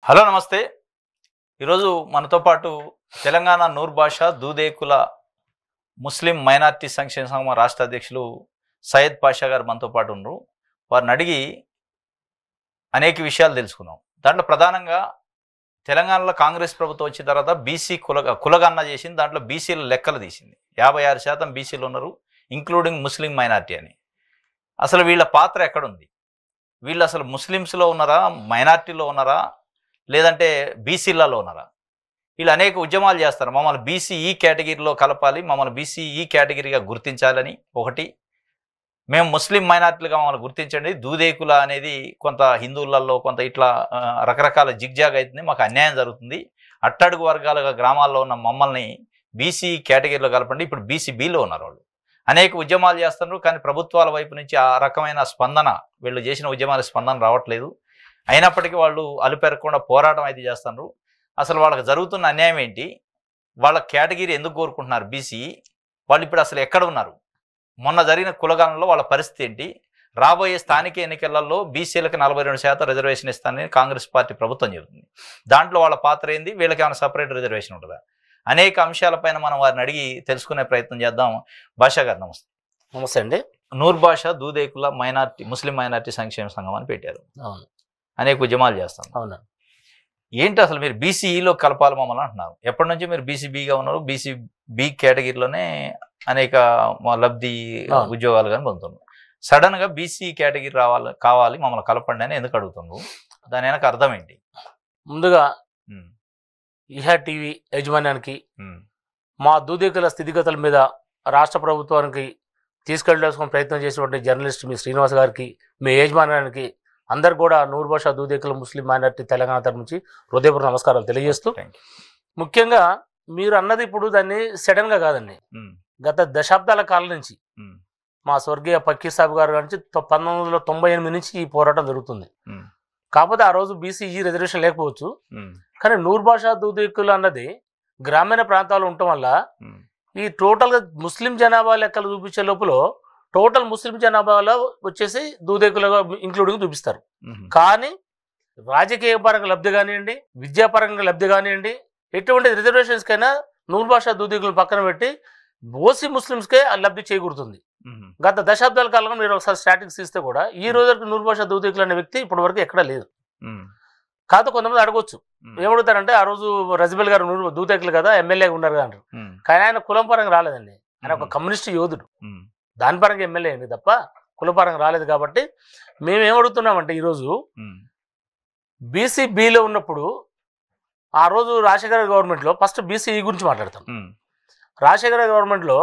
Hello నమస్తే. ఈరోజు మనతో పాటు తెలంగాణ నూర్ భాష దూదేకుల ముస్లిం మైనార్టీ సంక్షేమ సంఘం రాష్ట్ర అధ్యక్షులు సయ్యద్ పాషా గారు మనతో పాటు ఉన్నారు. వారిని అడిగి అనేక విషయాలు తెలుసుకుందాం. దాంట్లో ప్రధానంగా తెలంగాణలో కాంగ్రెస్ ప్రభుత్వం వచ్చిన తర్వాత బీసీ కులగన్న చేసింది. దాంట్లో బీసీల లెక్కలు తీసింది. 56% బీసీలు ఉన్నారు, ఇంక్లూడింగ్ ముస్లిం మైనార్టీ అని. అసలు వీళ్ళ పాత్ర ఎక్కడుంది? వీళ్ళు అసలు ముస్లిమ్స్లో ఉన్నారా, మైనార్టీలో ఉన్నారా, లేదంటే బీసీలలో ఉన్నారా? వీళ్ళు అనేక ఉద్యమాలు చేస్తారు. మమ్మల్ని బీసీ ఈ కేటగిరీలో కలపాలి, మమ్మల్ని బీసీ ఈ కేటగిరీగా గుర్తించాలని ఒకటి. మేము ముస్లిం మైనార్టీలుగా మమ్మల్ని గుర్తించండి. దూదేకుల అనేది కొంత హిందువులలో కొంత ఇట్లా రకరకాల జిగ్జాగ్ అవుతుంది, మాకు అన్యాయం జరుగుతుంది. అట్టడుగు వర్గాలుగా గ్రామాల్లో ఉన్న మమ్మల్ని బీసీ కేటగిరీలో కలపండి. ఇప్పుడు బీసీబీలో ఉన్నారు వాళ్ళు. అనేక ఉద్యమాలు చేస్తున్నారు, కానీ ప్రభుత్వాల వైపు నుంచి ఆ రకమైన స్పందన, వీళ్ళు చేసిన ఉద్యమాల స్పందన రావట్లేదు. అయినప్పటికీ వాళ్ళు అలుపెరగకుండా పోరాటం అయితే చేస్తున్నారు. అసలు వాళ్ళకి జరుగుతున్న అన్యాయం ఏంటి? వాళ్ళ కేటగిరీ ఎందుకు కోరుకుంటున్నారు బీసీ? వాళ్ళు ఇప్పుడు అసలు ఎక్కడ ఉన్నారు? మొన్న జరిగిన కులగణనలో వాళ్ళ పరిస్థితి ఏంటి? రాబోయే స్థానిక ఎన్నికలలో బీసీలకు 42% రిజర్వేషన్ ఇస్తానని కాంగ్రెస్ పార్టీ ప్రభుత్వం చెబుతుంది. దాంట్లో వాళ్ళ పాత్ర ఏంది? వీళ్ళకి ఏమైనా సపరేట్ రిజర్వేషన్ ఉంటుందా? అనేక అంశాలపైన మనం వారిని అడిగి తెలుసుకునే ప్రయత్నం చేద్దాం. భాషా గారు నమస్తే. నమస్తే అండి. నూర్ భాష దూదేకుల ముస్లిం మైనార్టీ సంక్షేమ సంఘం అని పెట్టారు. అవును, అనేక ఉద్యమాలు చేస్తాం. అవునా? ఏంటి అసలు మీరు బీసీఈలో కలపాలి మమ్మల్ని అంటున్నారు. ఎప్పటి నుంచి మీరు బీసీబీగా ఉన్నారు? బీసీబీ కేటగిరీలోనే అనేక లబ్ధి ఉద్యోగాలు కానీ పొందుతున్నారు. సడన్ గా బీసీ కేటగిరీ కావాలి మమ్మల్ని కలపండి అని ఎందుకు అడుగుతున్నారు? దాని వెనక అర్థం ఏంటి? ముందుగా ఇహా టీవీ యాజమాన్యానికి, మా దూదేకుల స్థితిగతుల మీద రాష్ట్ర ప్రభుత్వానికి తీసుకెళ్ళడానికి ప్రయత్నం చేసినటువంటి జర్నలిస్ట్ మీ శ్రీనివాస్ గారికి, మీ యాజమాన్యానికి అందరు కూడా నూర్ భాష దూదేకుల ముస్లిం మైనార్టీ తెలంగాణ తరఫు నుంచి హృదయపూర్వక నమస్కారాలు తెలియజేస్తూ, ముఖ్యంగా మీరు అన్నది ఇప్పుడు దాన్ని సడన్ గా కాదండి, గత దశాబ్దాల కాలం నుంచి మా స్వర్గీయ పక్కీ సాబ్ గారు నుంచి 1998 నుంచి ఈ పోరాటం జరుగుతుంది. కాకపోతే ఆ రోజు బీసీఈ రిజర్వేషన్ లేకపోవచ్చు, కానీ నూర్ భాష దూదేకులు అన్నది గ్రామీణ ప్రాంతాలు ఉండటం వల్ల ఈ టోటల్గా ముస్లిం జనాభా లెక్కలు చూపించే లోపల టోటల్ ముస్లిం జనాభాలో వచ్చేసి దూదేకులుగా ఇంక్లూడింగ్ చూపిస్తారు. కానీ రాజకీయ పరంగా లబ్ధి కానివ్వండి, విద్యాపరంగా లబ్ధి కానివ్వండి, ఎటువంటి రిజర్వేషన్స్కైనా నూర్ భాష దూదేకులు పక్కన పెట్టి ఓసీ ముస్లిమ్స్కే లబ్ధి చేకూరుతుంది. గత దశాబ్దాల కాలంలో మీరు ఒకసారి స్టాటిక్స్ ఇస్తే కూడా ఈ రోజు వరకు నూర్ భాష దూదేకులు అనే వ్యక్తి ఇప్పటి వరకు ఎక్కడా లేదు. కాదు కొంతమంది అడగొచ్చు, ఏమడుగుతారంటే ఆ రోజు రజబెల్ గారు దూదేకులు కదా, ఎమ్మెల్యేగా ఉన్నారు కదా అంటారు. కానీ ఆయన కులం పరంగా రాలేదండి, ఆయన ఒక కమ్యూనిస్ట్ యోధుడు. దాని పరంగా ఎమ్మెల్యే అండి తప్ప కులపరంగా రాలేదు. కాబట్టి మేమేమడుగుతున్నామంటే ఈరోజు బీసీబీలో ఉన్నప్పుడు ఆ రోజు రాజశేఖర గవర్నమెంట్లో ఫస్ట్ బీసీఈ గురించి మాట్లాడతాం. రాజశేఖర గవర్నమెంట్లో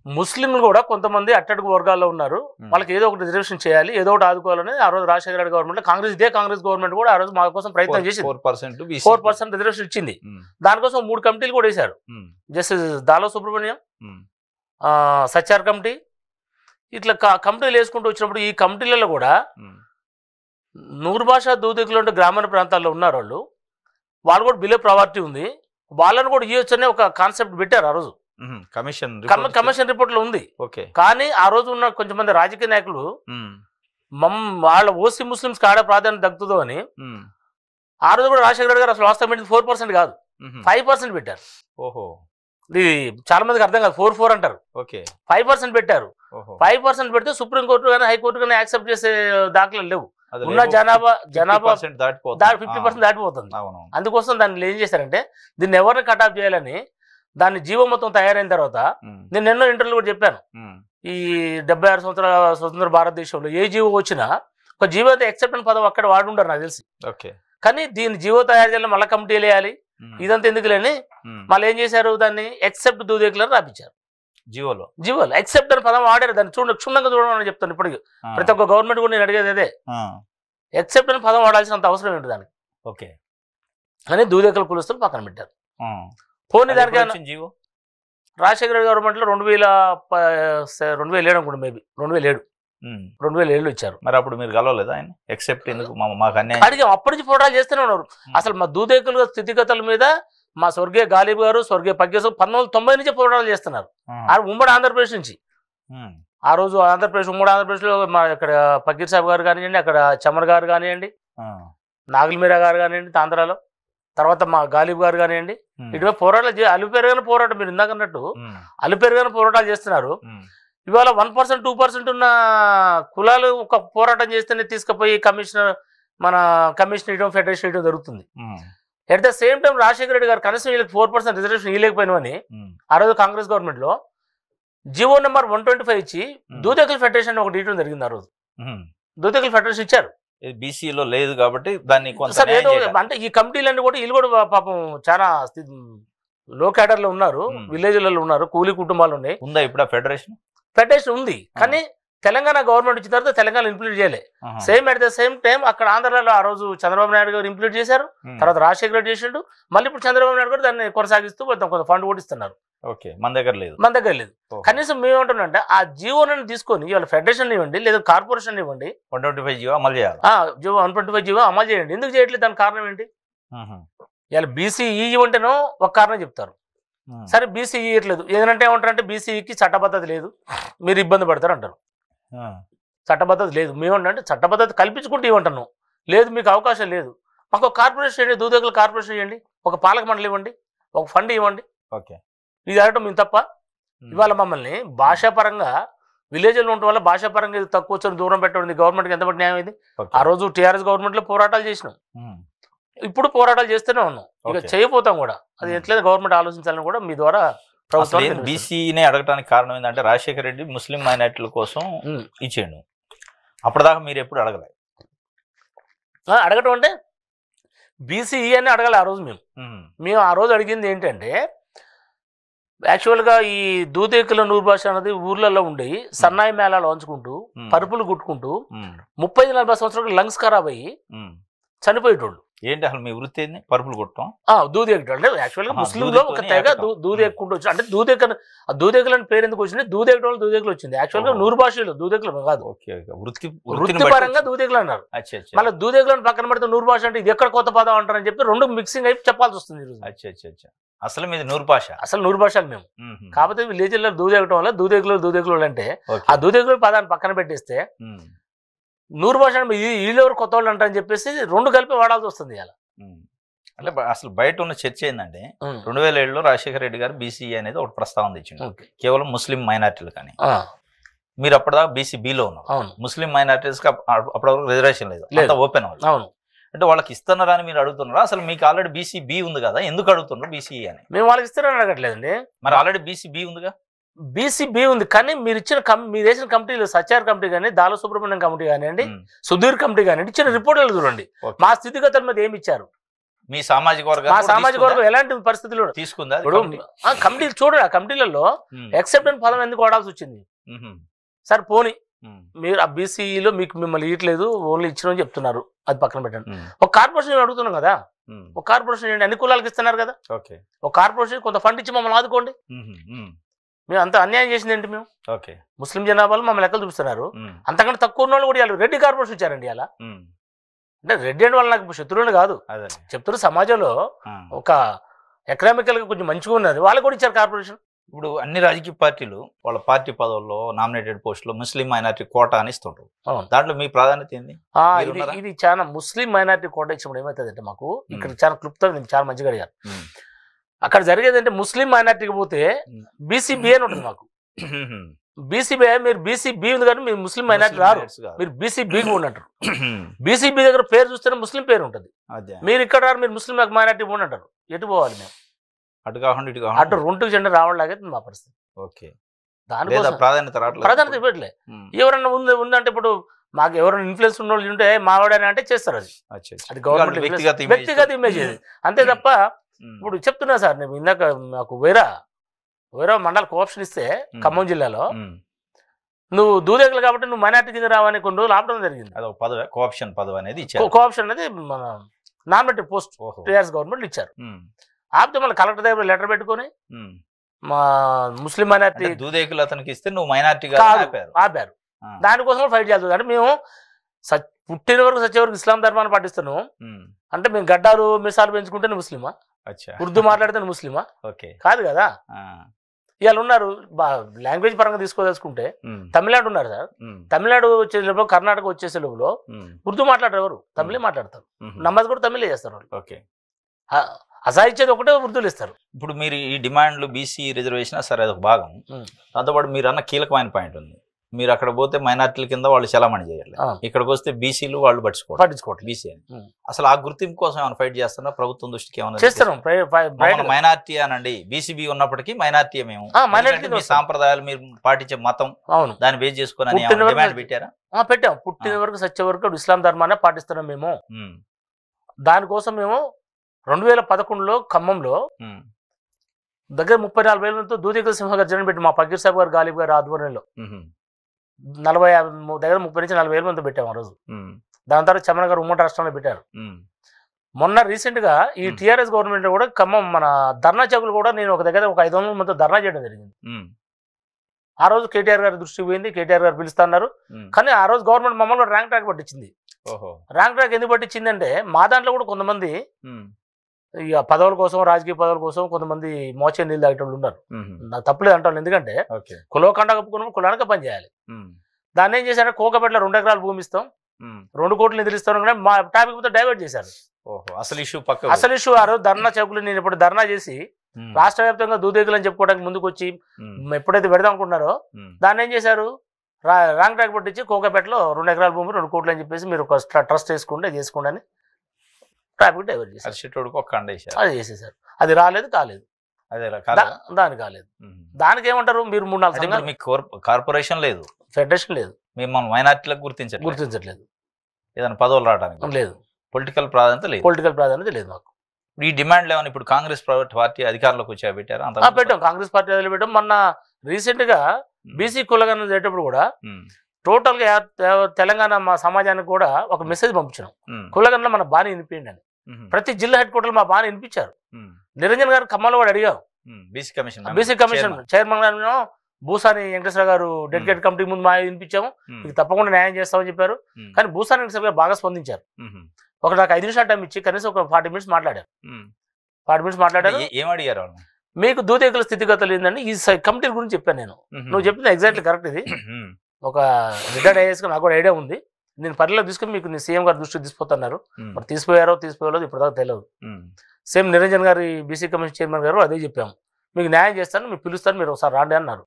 ముస్లింలు కూడా కొంతమంది అట్టడుగు వర్గాల్లో ఉన్నారు, వాళ్ళకి ఏదో ఒకటి రిజర్వేషన్ చేయాలి, ఏదో ఒకటి ఆదుకోవాలని ఆ రోజు రాజశేఖర గవర్నమెంట్ కాంగ్రెస్ గవర్నమెంట్ కూడా ఆ రోజు మా కోసం ప్రయత్నం చేసి 4% రిజర్వేషన్ ఇచ్చింది. దానికోసం 3 కమిటీలు కూడా వేశారు. జస్టిస్ దాలో సుబ్రహ్మణ్యం, సచ్చార్ కమిటీ, ఇట్లా కమిటీలు వేసుకుంటూ వచ్చినప్పుడు ఈ కమిటీలలో కూడా నూర్ భాష దూదేకులు అంటే గ్రామీణ ప్రాంతాల్లో ఉన్నారు వాళ్ళు కూడా బిలో ప్రావర్టీ ఉంది, వాళ్ళని కూడా ఇవ్వచ్చు అనే ఒక కాన్సెప్ట్ పెట్టారు ఆ రోజు. కమిషన్ రిపోర్ట్ లో ఉంది. కానీ ఆ రోజు ఉన్న కొంచెం మంది రాజకీయ నాయకులు వాళ్ళ ఓసీ ముస్లింస్ ఆడ ప్రాధాన్యత దక్కుతుందో అని ఆ రోజు కూడా రాజశేఖర గారు అసలు వాస్తవం 4% కాదు 5% పెట్టారు. ఓహో, ఇది చాలా మందికి అర్థం కాదు, 4 అంటారు. 5% పెట్టారు. 5% పెడితే సుప్రీంకోర్టు కానీ హైకోర్టు కానీ యాక్సెప్ట్ చేసే దాఖలు లేవు. ఉన్న జనాభా 50% దాటిపోతుంది. అందుకోసం దాన్ని ఏం చేశారంటే దీన్ని ఎవరిని కటాఫ్ చేయాలని దాన్ని జీవో మొత్తం తయారైన తర్వాత నేను ఎన్నో ఇంటర్వ్యూలు కూడా చెప్పాను, ఈ 76 సంవత్సరాల స్వతంత్ర భారతదేశంలో ఏ జీవో వచ్చినా ఒక జీవో ఎక్సెప్ట్ అని పదం అక్కడ వాడుంటారు నాకు తెలిసి. కానీ దీన్ని జీవో తయారు చేయాలి, మళ్ళీ కమిటీలు వేయాలి, ఇదంతా ఎందుకు లేని మళ్ళీ ఏం చేశారు, దాన్ని ఎక్సెప్ట్ దూదేకులను రాపించారు. జీవోలో ఎక్సెప్ట్ అని పదం వాడారు. దాన్ని క్షుణ్ణంగా చూడమని చెప్తాను ఇప్పటికి. ప్రతి ఒక్క గవర్నమెంట్ కూడా నేను అడిగేది అదే, ఎక్సెప్ట్ అని పదం వాడాల్సినంత అవసరం ఏంటి దానికి అని దూదేకుల కులస్తులు పక్కన పెట్టారు. పోనీ దానికి రాజశేఖర గవర్నమెంట్ లో 2007 అనుకుంటా, మేబీ 2007 ఇచ్చారు. మరి అప్పుడు మీరు కలవలేదు ఆయన? ఎక్సెప్ట్ ఎందుకు అడిగాం. అప్పటి నుంచి పోరాటాలు చేస్తూనే ఉన్నారు. అసలు మా దూదేకుల స్థితిగతుల మీద మా స్వర్గీయ గాలిబ్ గారు, స్వర్గీయ పగ్గేశ్ 1990 నుంచి పోరాటాలు చేస్తున్నారు. ఉమ్మడి ఆంధ్రప్రదేశ్ నుంచి. ఆ రోజు ఉమ్మడి ఆంధ్రప్రదేశ్ లో మా ఇక్కడ పకీర్ సాబ్ గారు కానివ్వండి, అక్కడ చమర్ గారు కానివ్వండి, నాగులమీరా గారు కానివ్వండి ఆంధ్రాలో, తర్వాత మా గాలిబ్ గారు కానివ్వండి, ఇటువైపు పోరాటాలు అలుపెరగని పోరాటం మీరు ఇందాక అన్నట్టు అలుపెరగని పోరాటాలు చేస్తున్నారు. ఇవాళ 1% 2% ఉన్న కులాలు ఒక పోరాటం చేస్తేనే తీసుకుపోయి మన కమిషన్ ఇవ్వడం, ఫెడరేషన్ ఇవ్వడం జరుగుతుంది. At the same time Rajasekhara Reddy గారు కనీసం వీళ్ళకి 4% రిజర్వేషన్ ఇవ్వలేకపోయినామని ఆ రోజు కాంగ్రెస్ గవర్నమెంట్ లో జీవో నెంబర్ 125 ఇచ్చి దూదేకుల ఫెడరేషన్ ఒకటి ఇవ్వడం జరిగింది. ఆ రోజు దూదేకుల ఫెడరేషన్ ఇచ్చారు. బీసీలో లేదు కాబట్టి దాన్ని సార్ ఏదో అంటే ఈ కమిటీలన్నీ కూడా వీళ్ళు కూడా పాపం చాలా లో క్యాడర్ లో ఉన్నారు, విలేజ్లలో ఉన్నారు, కూలీ కుటుంబాలు ఉన్నాయి. ఉందా ఇప్పుడు ఫెడరేషన్ ఉంది, కానీ తెలంగాణ గవర్నమెంట్ వచ్చిన తర్వాత తెలంగాణ ఇంప్లిమెంట్ చేయలే. Same at the same time అక్కడ ఆంధ్రాలో ఆ రోజు చంద్రబాబు నాయుడు గారు ఇంప్లిమెంట్ చేశారు, తర్వాత రాజశేఖర రెడ్డి చేసిండు, మళ్ళీ ఇప్పుడు చంద్రబాబు నాయుడు గారు దాన్ని కొనసాగిస్తూ కొంత ఫండ్ కూడా ఇస్తున్నారు. మన దగ్గర లేదు. కనీసం మేమేమంటున్నాంటే ఆ జీవోలను తీసుకొని ఇవాళ ఫెడరేషన్ ఇవ్వండి, లేదా కార్పొరేషన్ ఇవ్వండి, 125 జీవో అమలు చేయాలి. జీవో 125 జీవో అమలు చేయండి. ఎందుకు చేయట్లేదు? దాని కారణం ఏంటి? ఇవాళ బీసీఈ ఉంటేనో ఒక కారణం చెప్తారు, సరే బీసీఈ ఇవ్వట్లేదు ఏదంటే ఏమంటారంటే బీసీఈకి చట్టబద్ధత లేదు, మీరు ఇబ్బంది పడతారు అంటారు. చట్టబద్ధత లేదు, మేమంటే చట్టబద్ధత కల్పించుకుంటూ ఇవ్వంటాను, లేదు మీకు అవకాశం లేదు, మాకు ఒక కార్పొరేషన్ ఇవ్వండి, దూదేకుల కార్పొరేషన్ ఇవ్వండి, ఒక పాలక మండలి ఇవ్వండి, ఒక ఫండ్ ఇవ్వండి. ఇది అడగటం మేము తప్ప? ఇవాళ మమ్మల్ని భాషాపరంగా విలేజ్లో ఉండటం వల్ల భాషాపరంగా ఇది తక్కువ వచ్చి దూరం పెట్టడం గవర్నమెంట్కి ఎంత న్యాయం ఇది? ఆ రోజు టీఆర్ఎస్ గవర్నమెంట్ లో పోరాటాలు చేసినాం, ఇప్పుడు పోరాటాలు చేస్తూనే ఉన్నాం, ఇక చేయబోతాం కూడా. అది ఎట్లయితే గవర్నమెంట్ ఆలోచించాలని కూడా మీ ద్వారా బీసీనే అడగడానికి కారణం ఏంటంటే రాజశేఖర రెడ్డి ముస్లిం మైనార్టీల కోసం ఇచ్చేయండు, అప్పటిదాకా మీరు ఎప్పుడు అడగలేదు. అడగటం అంటే బీసీఈ అని అడగాలి. ఆ రోజు మేము ఆ రోజు అడిగింది ఏంటంటే యాక్చువల్గా ఈ దూదేకుల నూరు భాష అనేది ఊర్లలో ఉండి సన్నాయి మేళాలు వంచుకుంటూ పరుపులు కుట్టుకుంటూ 30-40 సంవత్సరాలు లంగ్స్ ఖరాబ్ అయ్యి చనిపోయేటోళ్ళు. ఏంటి అసలు మీ వృత్తి ఏంది? పరుపులు కుట్టడం, దూది ఎక్కడం. అంటే యాక్చువల్గా ముస్లింలో ఒక తెగ దూది ఎక్కుంటూ వచ్చి, అంటే దూదేకులు అని పేరు ఎందుకు వచ్చింది? దూదేకడం వల్ల దూదేకులు వచ్చింది. యాక్చువల్గా నూరు భాషలు దూదేకులు కాదు, వృత్తిపరంగా దూదేకులు అన్నారు. మళ్ళీ దూదేకులను పక్కన పెడితే నూరు భాష అంటే ఇది ఎక్కడ కొత్త పదం అంటారని చెప్పి రెండు మిక్సింగ్ అయిపోయి చెప్పాల్సి వస్తుంది. అసలు మీది నూరు భాష, అసలు నూరు భాషలు మేము. కాకపోతే విలేజ్లో దూదేకడం వల్ల దూదేకులు అంటే ఆ దూదేకుల పదాన్ని పక్కన పెట్టేస్తే నూరు భాష వీళ్ళెవరు కొత్త వాళ్ళు అంటారని చెప్పేసి రెండు కలిపి వాడాల్సి వస్తుంది. ఇలా అంటే అసలు బయట ఉన్న చర్చ ఏంటంటే 2007లో రాజశేఖర రెడ్డి గారు బీసీఈ అనేది ఒకటి ప్రస్తావన తెచ్చిండు, కేవలం ముస్లిం మైనార్టీలు. కానీ మీరు అప్పటిదాకా బీసీబీలో ఉన్నారు, ముస్లిం మైనార్టీస్ అప్పటి వరకు రిజర్వేషన్ లేదు, అంతా ఓపెన్ వాళ్ళు. అంటే వాళ్ళకి ఇస్తున్నారా అని మీరు అడుగుతున్నారా? అసలు మీకు ఆల్రెడీ బీసీబీ ఉంది కదా, ఎందుకు అడుగుతున్నారు బీసీఈ అని? మేము వాళ్ళకి ఇస్తారని అడగట్లేదండి, మరి ఆల్రెడీ బీసీబీ ఉందిగా. బీసీబీ ఉంది, కానీ మీరు వేసిన కమిటీలు సచార్ కమిటీ కానీ, దాల సుబ్రహ్మణ్యం కమిటీ కానివ్వండి, సుధీర్ కమిటీ కానివ్వండి, ఇచ్చిన రిపోర్టులు చూడండి. మా స్థితిగతుల మీద ఏమి ఇచ్చారు? మీ సామాజిక వర్గం ఎలాంటి పరిస్థితులు తీసుకుందా? కమిటీలు చూడండి, ఆ కమిటీలలో ఎక్సెప్ట్ అని పదం ఎందుకు వాడాల్సి వచ్చింది? సార్ పోనీ మీరు ఆ బీసీఈలో మిమ్మల్ని ఇవ్వట్లేదు, ఓన్లీ ఇచ్చినని చెప్తున్నారు, అది పక్కన పెట్టండి. ఒక కార్పొరేషన్ అడుగుతున్నాం కదా, ఒక కార్పొరేషన్ అన్ని కులాలకు ఇస్తున్నారు కదా, ఒక కార్పొరేషన్ కొంత ఫండ్ ఇచ్చి మమ్మల్ని ఆదుకోండి. మేము అంత అన్యాయం చేసింది ఏంటి? మేము ముస్లిం జనాభాలో మమ్మల్ని లెక్కలు చూపిస్తున్నారు, అంతకంటే తక్కువ ఉన్న వాళ్ళు కూడా ఇవ్వాలి. రెడ్డి కార్పొరేషన్ ఇచ్చారండి అలా. అంటే రెడ్డి అంటే వాళ్ళు నాకు శత్రువులు కాదు, చెప్తున్నారు సమాజంలో ఒక ఎకనామికల్ గా కొంచెం మంచిగా ఉన్నారు, వాళ్ళకి కూడా ఇచ్చారు కార్పొరేషన్. ఇప్పుడు అన్ని రాజకీయ పార్టీలు వాళ్ళ పార్టీ పదవుల్లో నామినేటెడ్ పోస్టులో ముస్లిం మైనార్టీ కోటా అని ఇస్తుంటారు, దాంట్లో మీ ప్రాధాన్యత ఏంది? ఇది చాలా ముస్లిం మైనార్టీ కోటా ఇచ్చినప్పుడు ఏమవుతుందంటే మాకు ఇక్కడ చాలా క్లుప్తంగా చాలా మంచిగా అడిగారు. అక్కడ జరిగేది అంటే ముస్లిం మైనార్టీకి పోతే బీసీబీ అని ఉంటుంది మాకు. బీసీబీ మీరు బీసీబీ ఉంది కానీ మీరు ముస్లిం మైనార్టీ రారు, మీరు బీసీబీకి ఉన్నట్టు. బీసీబీ దగ్గర పేరు చూస్తేనే ముస్లిం పేరు ఉంటుంది, మీరు ఇక్కడ రారు, మీరు ముస్లిం మైనార్టీ పోని అంటారు. ఎటు పోవాలి మేము? అటు రెండు జెండా రావడలాగే మా పరిస్థితి. దానికోసం ప్రాధాన్యత ఇవ్వట్లే. ఎవరన్నా ఉందంటే ఇప్పుడు మాకు ఎవరైనా ఇన్ఫ్లుయెన్స్ ఉన్న వాళ్ళు ఉంటే మావాడని అంటే చేస్తారు, అది గవర్నమెంట్ వ్యక్తిగత ఇమేజ్ అది, అంతే తప్ప. ఇప్పుడు చెప్తున్నా సార్, నేను ఇందాక నాకు వేరే మండల కోఆప్షన్ ఇస్తే ఖమ్మం జిల్లాలో నువ్వు దూదేకులు కాబట్టి నువ్వు మైనార్టీ కింద రావని కొన్ని రోజులు ఆపడం జరిగింది. కోఆప్షన్ అనేది మన నామినేటెడ్ పోస్ట్ టీఆర్ఎస్ గవర్నమెంట్ ఇచ్చారు. ఆపితే మళ్ళీ కలెక్టర్ దగ్గర లెటర్ పెట్టుకుని మా ముస్లిం మైనార్టీ దూదేకులు అతనికి ఇస్తే నువ్వు మైనార్టీ ఆపారు. దానికోసం ఫైట్ చేస్తుంది. అంటే మేము పుట్టిన వరకు సచ్చే వరకు ఇస్లాం ధర్మాన్ని పాటిస్తున్నాం. అంటే మేము గడ్డాలు మిసాలు పెంచుకుంటే ముస్లిమా, ఉర్దూ మాట్లాడితే ముస్లిమా? కాదు కదా. ఇవాళ ఉన్నారు లాంగ్వేజ్ పరంగా తీసుకోదలుచుకుంటే తమిళనాడు ఉన్నారు సార్. తమిళనాడు వచ్చే లోపల కర్ణాటక వచ్చేసే లోపల ఉర్దూ మాట్లాడరు, ఎవరు తమిళే మాట్లాడతారు. నమాజ్ కూడా తమిళే చేస్తారు వాళ్ళు. ఓకే, అసాయిచ్చేది ఒకటే ఉర్దూలు ఇస్తారు. ఇప్పుడు మీరు ఈ డిమాండ్లు బీసీ రిజర్వేషన్ సరే అదొక భాగం. దాంతోపాటు మీరు అన్న కీలకమైన పాయింట్ ఉంది, మీరు అక్కడ పోతే మైనార్టీల కింద వాళ్ళు చలామణి చేయాలి, ఇక్కడికి వస్తే బీసీలు వాళ్ళు పట్టించుకోవట్లేదు బీసీ అని. అసలు ఆ గుర్తింపు కోసం ఏమైనా ఫైట్ చేస్తున్నా ప్రభుత్వం దృష్టికి ఏమైనా చేస్తారు? మైనార్టీ అనండి, బీసీబీ ఉన్నప్పటికీ మైనార్టీ మేము, మీ సాంప్రదాయాలు మీరు పాటించే మతం దాన్ని బేస్ చేసుకుని డిమాండ్ పెట్టారా? పెట్టాం. పుట్టిన వరకు సచ్చే వరకు ఇస్లాం ధర్మాన్ని పాటిస్తున్నాం మేము. దానికోసం మేము 2011లో ఖమ్మంలో దగ్గర 34,000 మందితో దూదేకుల సింహగర్జన పెట్టి మా పకీర్ సాబ్ గారు గాలిబ్ గారు ఆధ్వర్యంలో 40 దగ్గర 30 నుంచి 40,000 మంది పెట్టాము ఆ రోజు. దాని తర్వాత చమన గారు ఉమ్మడి రాష్ట్రంలో పెట్టారు. మొన్న రీసెంట్ గా ఈ టీఆర్ఎస్ గవర్నమెంట్ కూడా ఖమ్మం మన ధర్నా చౌకులు కూడా నేను ఒక దగ్గర ఒక 500 మందితో ధర్నా చేయడం జరిగింది. ఆ రోజు కేటీఆర్ గారి దృష్టికి పోయింది, కేటీఆర్ గారు పిలుస్తున్నారు. కానీ ఆ రోజు గవర్నమెంట్ మమ్మల్ని ర్యాంక్ ట్రాక్ పట్టించింది. ర్యాంక్ ట్రాక్ ఎందుకు పట్టించింది అంటే మా దాంట్లో కూడా కొంతమంది ఇక పదవుల కోసం, రాజకీయ పదవుల కోసం కొంతమంది మోచే నీళ్ళు తాగేటోళ్ళు ఉన్నారు. నాకు తప్పలేదు అంటాను, ఎందుకంటే కులకండ కప్పుకున్న కులానికి పని చేయాలి. దాన్ని ఏం చేశారంటే కోకపేటలో 2 ఎకరాలు భూమి ఇస్తాం, 2 కోట్లు నిధులు ఇస్తాం, కానీ మా టాపిక్ మొత్తం డైవర్ట్ చేశారు. అసలు ఇష్యూ ఆ రోజు ధర్నా చౌకులు నేను ఇప్పుడు ధర్నా చేసి రాష్ట్ర వ్యాప్తంగా దూదేకులు అని చెప్పుకోవడానికి ముందుకు వచ్చి ఎప్పుడైతే పెడదాం అనుకున్నారో దాన్ని ఏం చేశారు, రాంగ్ ట్రాక్ పట్టించి కోకపేటలో 2 ఎకరాల భూమి 2 కోట్లు అని చెప్పేసి మీరు ఒక ట్రస్ట్ వేసుకోండి చేసుకోండి అని ట్రాఫిక్ డైవర్ట్ చేశారు. అది చేసేసారు. అది రాలేదు, కాలేదు, దాని కాలేదు. దానికి ఏమంటారు మీరు 3-4 కార్పొరేషన్ లేదు, ఫెడరేషన్ లేదు, మిమ్మల్ని మైనార్టీలకు గుర్తించట్లేదు, ఏదైనా పదవులు రావడానికి లేదు, పొలిటికల్ ప్రాధాన్యత లేదు మాకు. ఈ డిమాండ్ ఏమైనా ఇప్పుడు కాంగ్రెస్ ప్రైవేట్ పార్టీ అధికారంలోకి వచ్చా పెట్టారా? పెట్టాం, కాంగ్రెస్ పార్టీ అదిలో పెట్టాం. మొన్న రీసెంట్ గా బీసీ కులగణన చేసేటప్పుడు కూడా టోటల్ గా తెలంగాణ మా సమాజానికి కూడా ఒక మెసేజ్ పంపించాం, కులగణన మన బాని వినిపించండి అని. ప్రతి జిల్లా హెడ్ క్వార్టర్ మా బాని వినిపించారు. నిరంజన్ గారు ఖమ్మంలో కూడా అడిగారు, బీసీ కమిషన్ చైర్మన్ గారు భూసాని వెంకటేశ్వర గారు డెడికేట్ కమిటీ ముందు మా వినిపించాము, మీకు తప్పకుండా న్యాయం చేస్తామని చెప్పారు. కానీ భూసాని వెంకటేశ్వర గారు బాగా స్పందించారు. నాకు 5 నిమిషాలు టైం ఇచ్చి కనీసం ఒక 40 మినిట్స్ మాట్లాడారు. 40 మినిట్స్ మాట్లాడారు. ఏమడిగారు? మీకు దూదేకుల స్థితిగతులు ఏంటంటే ఈ కమిటీ గురించి చెప్పాను నేను. నువ్వు చెప్పింది ఎగ్జాక్ట్లీ కరెక్ట్. ఇది ఒక రిటైర్డ్ ఐఏఎస్ నాకు కూడా ఐడియా ఉంది. నేను పరిలో తీసుకుని మీకు సీఎం గారు దృష్టికి తీసుకుపోతున్నారు, మరి తీసిపోయారో ఇప్పుడు దాకా తెలియదు. సేమ్ నిరంజన్ గారు బీసీ కమిషన్ చైర్మన్ గారు అదే చెప్పాము, మీకు న్యాయం చేస్తాను, మీకు పిలుస్తాను, మీరు ఒకసారి రాండి అన్నారు.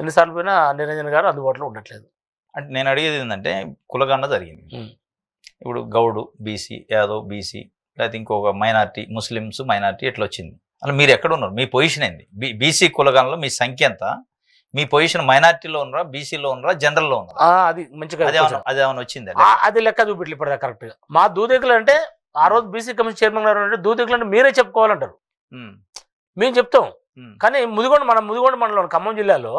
ఎన్నిసార్లు పోయినా నిరంజన్ గారు అందుబాటులో ఉండట్లేదు. అంటే నేను అడిగేది ఏంటంటే కులగణన జరిగింది, ఇప్పుడు గౌడు బీసీ, యాదవ్ బీసీ, లేకపోతే ఇంకొక మైనార్టీ, ముస్లిమ్స్ మైనార్టీ ఎట్లా వచ్చింది? అలా మీరు ఎక్కడ ఉన్నారు? మీ పొజిషన్ ఏంది? బీసీ కులగణనలో మీ సంఖ్య ఎంత? మీ పొజిషన్ మైనార్టీలో ఉన్నారా, బీసీలో ఉన్నారా, జనరల్లో ఉన్నారా? అది మంచిగా అది ఏమైనా వచ్చింది? అది లెక్క చూపెట్టు ఇప్పుడు కరెక్ట్ గా. మా దూదేకులు అంటే ఆ రోజు బీసీ కమిషన్ చైర్మన్ గారు అంటే దూదేకులు అంటే మీరే చెప్పుకోవాలంటారు, మేము చెప్తాం. కానీ మన ముదిగొండ మండలం ఖమ్మం జిల్లాలో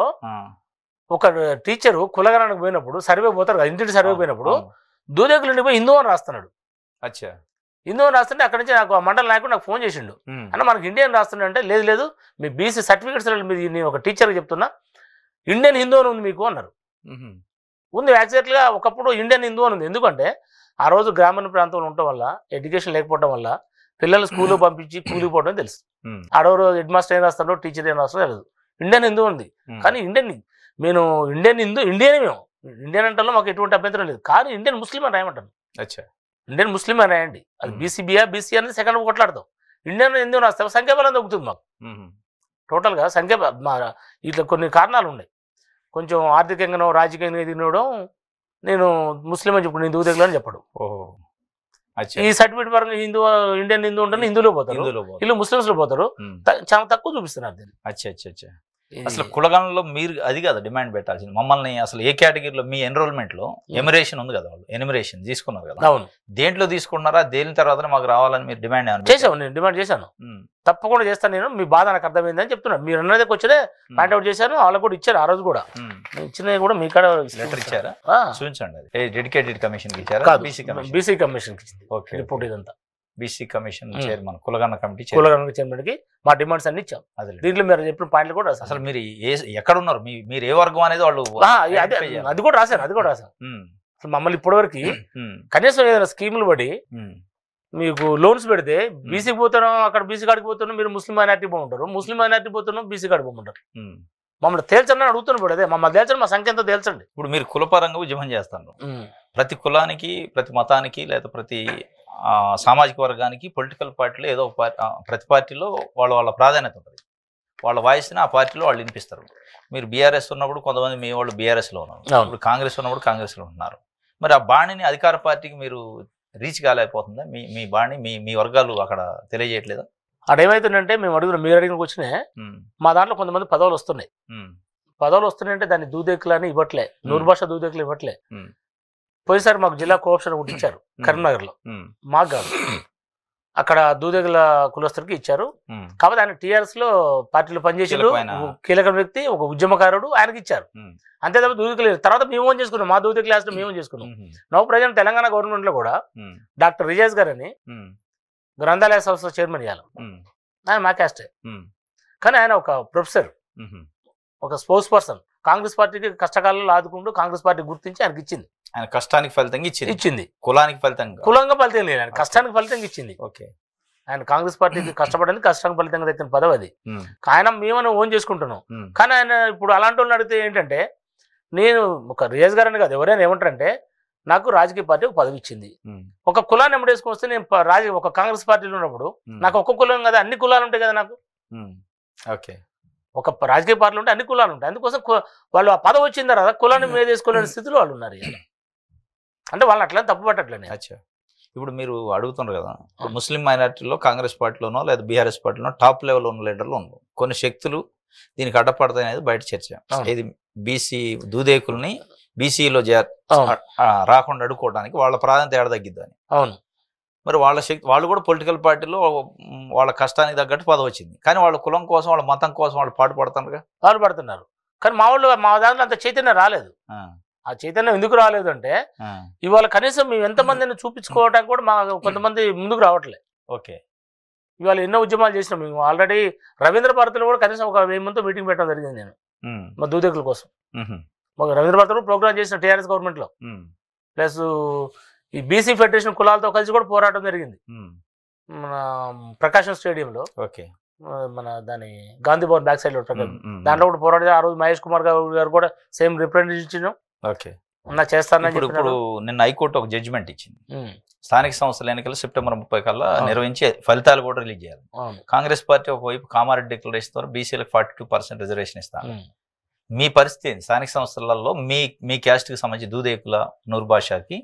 ఒక టీచరు కులగణనకు పోయినప్పుడు సర్వే పోతారు కదా, ఇంటి సర్వే పోయినప్పుడు దూదేకులు ఇంటికి పోయి హిందూ అని రాస్తున్నాడు. హిందూ అని రాస్తుంటే అక్కడి నుంచి నాకు ఆ మండల నాయకుడు నాకు ఫోన్ చేసిండు, అన్న మనకి ఇండియన్ రాస్తుండే అంటే లేదు మీ బీసీ సర్టిఫికేట్స్ మీద నేను ఒక టీచర్కి చెప్తున్నా ఇండియన్ హిందూ అని ఉంది మీకు అన్నారు. ఉంది యాక్చువల్గా ఒకప్పుడు ఇండియన్ హిందూ అని ఉంది. ఎందుకంటే ఆ రోజు గ్రామీణ ప్రాంతంలో ఉండటం వల్ల, ఎడ్యుకేషన్ లేకపోవడం వల్ల పిల్లలు స్కూల్లో పంపించి కూలిపోవడం తెలుసు. ఆడవారు హెడ్ మాస్టర్ ఏం రాస్తారో టీచర్ ఏం రాస్తారో తెలియదు. ఇండియన్ హిందూ ఉంది, కానీ నేను ఇండియన్ హిందూ మేము ఇండియన్ అంటే మాకు ఎటువంటి అభ్యంతరం లేదు, కానీ ఇండియన్ ముస్లిం అని రాయమంటాను. ఇండియన్ ముస్లిం అని రాయండి, అది బీసీబీఆ బీసీ అనేది సెకండ్ కొట్లాడతాం. ఇండియన్ హిందూ రాస్తే సంఖ్యాబలం తగ్గుతుంది మాకు. టోటల్గా ఇట్లా కొన్ని కారణాలు ఉన్నాయి. కొంచెం ఆర్థికంగానో రాజకీయంగా తినడం, నేను ముస్లిం అని చెప్పు, నేను దూదేకులు అని చెప్పడు. ఈ సర్టిఫికేట్ పరంగా ఇండియన్ హిందూ ఉంటే హిందూలో పోతారు, వీళ్ళు ముస్లిమ్స్ లో పోతారు. చాలా తక్కువ చూపిస్తున్నారు దీన్ని. అసలు కులగణనలో మీరు అది కదా డిమాండ్ పెట్టాల్సింది, మమ్మల్ని అసలు ఏ కేటగిరీలో మీ ఎన్రోల్మెంట్ లో ఎమిరేషన్ ఉంది కదా, వాళ్ళు ఎనిమిరేషన్ తీసుకున్నారు కదా, అవును, దేంట్లో తీసుకున్నారా? దేని తర్వాత మాకు రావాలని మీరు డిమాండ్ చేసాను? నేను డిమాండ్ చేశాను, తప్పకుండా చేస్తాను. నేను మీ బాధ నాకు అర్థమైందని చెప్తున్నాను. మీరు అన్నది వచ్చే పాయింట్అవుట్ చేశాను, వాళ్ళకు కూడా ఇచ్చారు. ఆ రోజు కూడా ఇచ్చినవి కూడా మీ కాడ లెటర్ ఇచ్చారా? చూపించండి. అది డెడికేటెడ్ కమిషన్ కి ఇచ్చారా? బీసీ కమిషన్ రిపోర్ట్ ఇదంతా బీసీ కమిషన్ చైర్మన్, కులగణన కమిటీ చైర్మన్ కి మా డిమాండ్స్ అన్ని ఇచ్చాం. దీంట్లో మీరు చెప్పిన పాయింట్లు కూడా అసలు మీరు ఎక్కడ ఉన్నారు, మీరు ఏ వర్గం అనేది వాళ్ళు అది కూడా రాశాను. అసలు మమ్మల్ని ఇప్పటివరకు కనీసం ఏదైనా స్కీములు పడి మీకు లోన్స్ పెడితే బీసీకి పోతున్నాం, అక్కడ బీసీ కాడికి పోతున్నాం, మీరు ముస్లిం మైనార్టీ బాగుంటారు, ముస్లిం మైనార్టీ పోతున్నాం, బీసీ కాడికి పోమంటారు. మమ్మల్ని తేల్చండి అని అడుగుతున్నాడు. ఇప్పుడు అదే మమ్మల్ని తేల్చండి, మా సంఖ్య ఎంతో తేల్చండి. ఇప్పుడు మీరు కులపరంగా ఉద్యమం చేస్తారు. ప్రతి కులానికి, ప్రతి మతానికి, లేదా ప్రతి సామాజిక వర్గానికి పొలిటికల్ పార్టీలో ఏదో ప్రతి పార్టీలో వాళ్ళ ప్రాధాన్యత ఉంటుంది. వాళ్ళ వాయిస్ని ఆ పార్టీలో వాళ్ళు వినిపిస్తారు. మీరు బీఆర్ఎస్ ఉన్నప్పుడు కొంతమంది మీ వాళ్ళు బీఆర్ఎస్లో ఉన్నారు, ఇప్పుడు కాంగ్రెస్ ఉన్నప్పుడు కాంగ్రెస్లో ఉంటున్నారు. మరి ఆ బాణిని అధికార పార్టీకి మీరు రీచ్ కాలేకపోతుందా? మీ బాణి మీ వర్గాలు అక్కడ తెలియజేయట్లేదా? అక్కడ ఏమవుతుందంటే మేము మీరు అడిగిన వచ్చినే మా దాంట్లో కొంతమంది పదవులు వస్తున్నాయి. పదవులు వస్తున్నాయంటే దాన్ని దూదేకులని ఇవ్వట్లే, నూరు భాష దూదేకులు ఇవ్వట్లే. పోయినసారి మాకు జిల్లా కోఆప్షన్ ఒకటి ఇచ్చారు కరీంనగర్లో, మాకు కాదు, అక్కడ దూదేకుల కులస్తుడికి ఇచ్చారు. కాబట్టి ఆయన టీఆర్ఎస్ లో పార్టీలో పనిచేసాడు, కీలక వ్యక్తి, ఒక ఉద్యమకారుడు, ఆయనకి ఇచ్చారు. అంతే తప్ప దూదేకులు తర్వాత మేము ఓన్ చేసుకున్నాం, మా దూదే క్లాస్ లో మేము చేసుకున్నాం. నవ ప్రజెంట్ తెలంగాణ గవర్నమెంట్ లో కూడా డాక్టర్ రిజాజ్ గారు అని గ్రంథాలయ సంస్థ చైర్మన్ ఇవ్వాలి, ఆయన మా క్యాస్టే. కానీ ఆయన ఒక ప్రొఫెసర్, ఒక స్పోర్ట్స్ పర్సన్, కాంగ్రెస్ పార్టీకి కష్టకాలంలో ఆదుకుంటూ కాంగ్రెస్ పార్టీ గుర్తించి ఆయనకి ఇచ్చింది. ఆయన కష్టానికి ఫలితంగా ఇచ్చింది, కులానికి ఫలితంగా, కులంగా ఫలితం లేదు, ఆయన కష్టానికి ఫలితంగా ఇచ్చింది. ఓకే, ఆయన కాంగ్రెస్ పార్టీకి కష్టపడింది, కష్టానికి ఫలితంగా దక్కిన పదవి అది. ఆయన మేమన్నా ఓన్ చేసుకుంటున్నాం. కానీ ఆయన ఇప్పుడు అలాంటి వాళ్ళని అడిగితే ఏంటంటే, నేను ఒక రియాజ్ గారని కాదు, ఎవరైనా ఏమంటారంటే, నాకు రాజకీయ పార్టీ ఒక పదవి ఇచ్చింది, ఒక కులాన్ని ఎమ్మడేసుకొని వస్తే నేను ఒక కాంగ్రెస్ పార్టీలో ఉన్నప్పుడు నాకు ఒక్క కులం కదా, అన్ని కులాలు ఉంటాయి కదా నాకు. ఓకే, ఒక రాజకీయ పార్టీలు ఉంటే అన్ని కులాలు ఉంటాయి, అందుకోసం వాళ్ళు ఆ పదవి వచ్చిన తర్వాత కులాన్ని మీద వేసుకోలేని స్థితిలో వాళ్ళు ఉన్నారు. అంటే వాళ్ళని అట్లా తప్పు పట్టట్లేదు. అచ్చా, ఇప్పుడు మీరు అడుగుతున్నారు కదా, ముస్లిం మైనారిటీలో కాంగ్రెస్ పార్టీలోనో లేదా బీఆర్ఎస్ పార్టీలోనో టాప్ లెవెల్లో ఉన్న లీడర్లు ఉన్నారు, కొన్ని శక్తులు దీనికి అడ్డపడతాయి అనేది బయట చర్చ. ఇది బీసీ దూదేకుల్ని బీసీలో రాకుండా అడ్డుకోవడానికి వాళ్ళ ప్రాధాన్యత ఏడ తగ్గిద్దని. అవును, మరి వాళ్ళ శక్తి, వాళ్ళు కూడా పొలిటికల్ పార్టీలో వాళ్ళ కష్టానికి తగ్గట్టు పదవి వచ్చింది, కానీ వాళ్ళ కులం కోసం, వాళ్ళ మతం కోసం వాళ్ళు పాటుపడుతున్నారు. కానీ మా దాంట్లో అంత చైతన్యం రాలేదు. ఆ చైతన్యం ఎందుకు రాలేదు అంటే, ఇవాళ కనీసం మేము ఎంతమందిని చూపించుకోవడానికి కూడా మా కొంతమంది ముందుకు రావట్లేదు. ఓకే, ఇవాళ ఎన్నో ఉద్యమాలు చేసినాం మేము. ఆల్రెడీ రవీంద్ర భారతిలో కూడా కనీసం ఒక 1000 మందితో మీటింగ్ పెట్టడం జరిగింది నేను, మా దూదేకుల కోసం. మాకు రవీంద్ర భారతిలో ప్రోగ్రామ్ చేసిన టీఆర్ఎస్ గవర్నమెంట్ లో, ప్లస్ ఈ బీసీ ఫెడరేషన్ కులాలతో కలిసి కూడా పోరాటం జరిగింది మన ప్రకాశం స్టేడియంలో. ఓకే, మన దాని గాంధీ భవన్ బ్యాక్ సైడ్ లో దాంట్లో కూడా పోరాడి ఆ రోజు మహేష్ కుమార్ గారు కూడా సేమ్ రిప్రజెంటేషన్ ఓకే చేస్తానని. ఇప్పుడు నిన్న హైకోర్టు ఒక జడ్జిమెంట్ ఇచ్చింది, స్థానిక సంస్థల ఎన్నికలు సెప్టెంబర్ 30 కల్లా నిర్వహించి ఫలితాలు కూడా రిలీజ్ చేయాలి. కాంగ్రెస్ పార్టీ ఒకవైపు కామారెడ్డి డిక్లరేషన్ ద్వారా బీసీలకు 42% రిజర్వేషన్ ఇస్తాను. మీ పరిస్థితి స్థానిక సంస్థలలో మీ క్యాస్ట్ కి సంబంధించి దూదేకుల నూరు భాషకి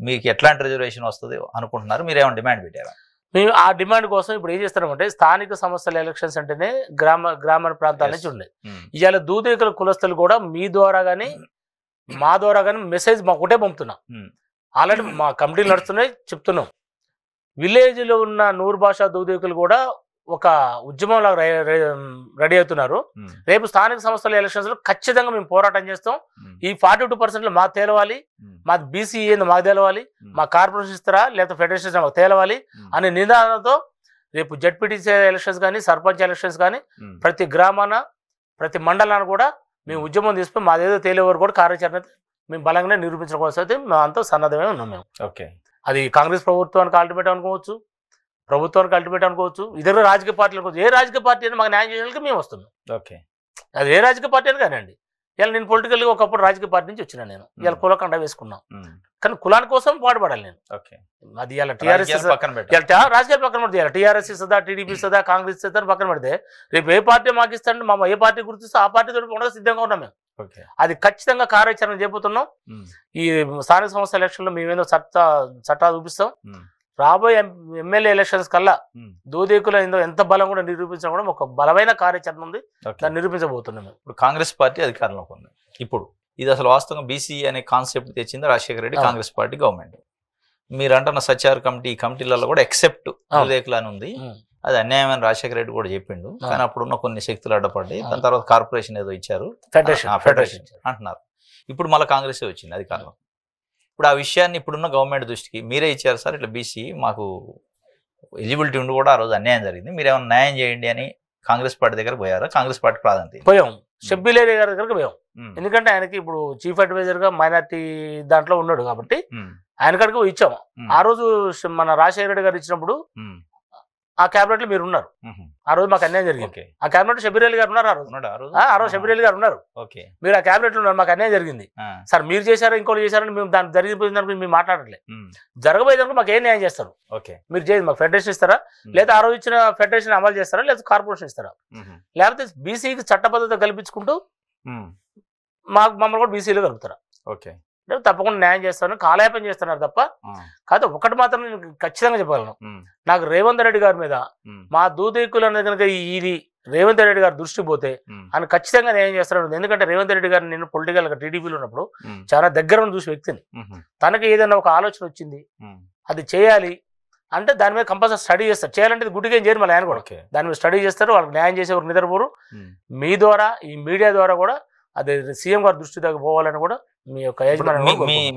మీకు ఎట్లాంటి రిజర్వేషన్ వస్తుంది అనుకుంటున్నారు? మీరు ఏమైనా డిమాండ్ పెట్టారా? మేము ఆ డిమాండ్ కోసం ఇప్పుడు ఏం చేస్తున్నామంటే, స్థానిక సంస్థల ఎలక్షన్స్ అంటేనే గ్రామీణ ప్రాంతాల నుంచి ఉండే, ఇవాళ దూదేకుల కులస్తులు కూడా మీ ద్వారా కానీ మా ద్వారా కానీ మెసేజ్ మాకు ఒకటే పంపుతున్నాం. ఆల్రెడీ మా కమిటీలు నడుస్తున్నాయి, చెప్తున్నాం. విలేజ్లో ఉన్న నూరు భాషా దూదేకులు కూడా ఒక ఉద్యమంలో రెడీ అవుతున్నారు. రేపు స్థానిక సంస్థల ఎలక్షన్స్ లో ఖచ్చితంగా మేము పోరాటం చేస్తాం. ఈ 42% మాకు తేలవాలి, మాది బీసీ ఏందో మాకు తేలవాలి, మా కార్పొరేషన్ ఇస్తారా లేకపోతే ఫెడరేషన్ మాకు తేలవాలి అనే నినాదంతో రేపు జడ్పీటీసీ ఎలక్షన్స్ కానీ సర్పంచ్ ఎలక్షన్స్ కానీ ప్రతి గ్రామాన ప్రతి మండలాన్ని కూడా మేము ఉద్యమం తీసుకుని మాదేదో తేలే వరకు కూడా కార్యాచరణ మేము బలంగానే నిరూపించడం కోసం అయితే మేము అంతా సన్నద్ధమే ఉన్నాం మేము. ఓకే, అది కాంగ్రెస్ ప్రభుత్వానికి అల్టిమేట్ అనుకోవచ్చు, ప్రభుత్వానికి అల్టిమేట్ అనుకోవచ్చు, ఇతర రాజకీయ పార్టీలు అనుకోవచ్చు. ఏ రాజకీయ పార్టీ అయినా మాకు న్యాయం చేయడానికి మేము వస్తున్నాం. ఓకే, అది ఏ రాజకీయ పార్టీ అని కానివ్వండి. ఇలా నేను పొలిటికల్గా ఒకప్పుడు రాజకీయ పార్టీ నుంచి వచ్చినా, నేను ఇలా కుల కండ వేసుకున్నాం, కానీ కులాని కోసం పాటుపడాలి నేను. అది ఇలా టీఆర్ఎస్ రాజకీయాలు పక్కన పెడితే, ఇలా టీఆర్ఎస్ ఇస్తుందా, టీడీపీ ఇస్తుందా, కాంగ్రెస్ ఇస్తుందా పక్కన పెడితే, రేపు ఏ పార్టీ మాకు ఇస్తాంటే మా ఏ పార్టీ గుర్తిస్తే ఆ పార్టీతో ఉండగా సిద్ధంగా ఉన్నాం మేము. అది ఖచ్చితంగా కార్యాచరణ చేయబోతున్నాం. ఈ స్థానిక సంస్థల ఎలక్షన్ లో మేమేదో చట్టాలు చూపిస్తాం. రాబోయే ఎమ్మెల్యే ఎలక్షన్స్ కల్లా దూదేకుల ఎంత బలం కూడా నిరూపించడం కూడా ఒక బలమైన కార్యాచరణ ఉంది, దాన్ని నిరూపించబోతున్నాం. ఇప్పుడు కాంగ్రెస్ పార్టీ అధికారంలోకి ఉంది. ఇప్పుడు ఇది అసలు వాస్తవంగా బీసీ అనే కాన్సెప్ట్ తెచ్చింది రాజశేఖర రెడ్డి, కాంగ్రెస్ పార్టీ గవర్నమెంట్. మీరు అంటున్న సచార్ కమిటీ, ఈ కమిటీలలో కూడా ఎక్సెప్ట్ దూదేకులు అని ఉంది. అది అన్యాయమైన రాజశేఖర రెడ్డి కూడా చెప్పిండు, కానీ అప్పుడున్న కొన్ని శక్తులు అడ్డపడ్డాయి. దాని తర్వాత కార్పొరేషన్ ఏదో ఇచ్చారు, ఫెడరేషన్ అంటున్నారు. ఇప్పుడు మళ్ళీ కాంగ్రెసే వచ్చింది అధికారంలో. ఇప్పుడు ఆ విషయాన్ని ఇప్పుడున్న గవర్నమెంట్ దృష్టికి మీరే ఇచ్చారు సార్, ఇట్లా బీసీ మాకు ఎలిజిబిలిటీ ఉండి కూడా ఆ రోజు అన్యాయం జరిగింది, మీరు ఏమైనా న్యాయం చేయండి అని కాంగ్రెస్ పార్టీ దగ్గర పోయారా? కాంగ్రెస్ పార్టీ ప్రాధాన్యత పోయాం, షబ్బీర్ అలీ గారి దగ్గరకు పోయాం. ఎందుకంటే ఆయనకి ఇప్పుడు చీఫ్ అడ్వైజర్ గా మైనార్టీ దాంట్లో ఉన్నాడు కాబట్టి ఆయన కాడికి పోయి ఇచ్చాము. ఆ రోజు మన రాజశేఖర రెడ్డి గారు ఇచ్చినప్పుడు ఆ క్యాబినెట్ లో మీరు ఉన్నారు. ఆ రోజు మాకు అన్యాయం జరిగింది. ఆ క్యాబినెట్ షబీర్ అలీ గారు ఉన్నారు. ఆ రోజు షబీర్ అలీ గారు ఉన్నారు. మీరు ఆ క్యాబినెట్ లో ఉన్నారు. మాకు అన్యాయం జరిగింది సార్, మీరు చేశారా ఇంకోటి చేశారని మేము దాన్ని జరిగిపోయిన దానికి మేము మాట్లాడట్లేదు. జరగబోయేదానికి మాకు ఏం న్యాయం చేస్తారు? మీరు చేయండి, మాకు ఫెడరేషన్ ఇస్తారా, లేదా ఆ రోజు ఇచ్చిన ఫెడరేషన్ అమలు చేస్తారా, లేదా కార్పొరేషన్ ఇస్తారా, లేకపోతే బీసీకి చట్టబద్ధత కల్పించుకుంటూ మమ్మల్ని కూడా బీసీలో కలుపుతారా? తప్పకుండా న్యాయం చేస్తాను, కాలయాపన చేస్తున్నారు తప్ప. కాదు ఒకటి మాత్రం నేను ఖచ్చితంగా చెప్పగలను, నాకు రేవంత్ రెడ్డి గారి మీద మా దూదేకులు అనేది కనుక ఇది రేవంత్ రెడ్డి గారు దృష్టి పోతే ఆయన ఖచ్చితంగా న్యాయం చేస్తాడు. ఎందుకంటే రేవంత్ రెడ్డి గారు నేను పొలిటికల్ గా టీడీపీలో ఉన్నప్పుడు చాలా దగ్గర చూసి వ్యక్తిని. తనకి ఏదైనా ఒక ఆలోచన వచ్చింది అది చేయాలి అంటే దాని మీద కంపల్సరీ స్టడీ చేస్తారు. చేయాలంటే గుడ్డిగా ఏం చేయరు, మళ్ళీ ఆయన కూడా దాని మీద స్టడీ చేస్తారు. వాళ్ళకి న్యాయం చేసే ఒక నిద్రపోరు. మీ ద్వారా ఈ మీడియా ద్వారా కూడా అది సీఎం గారి దృష్టి దగ్గర పోవాలని కూడా మీ యొక్క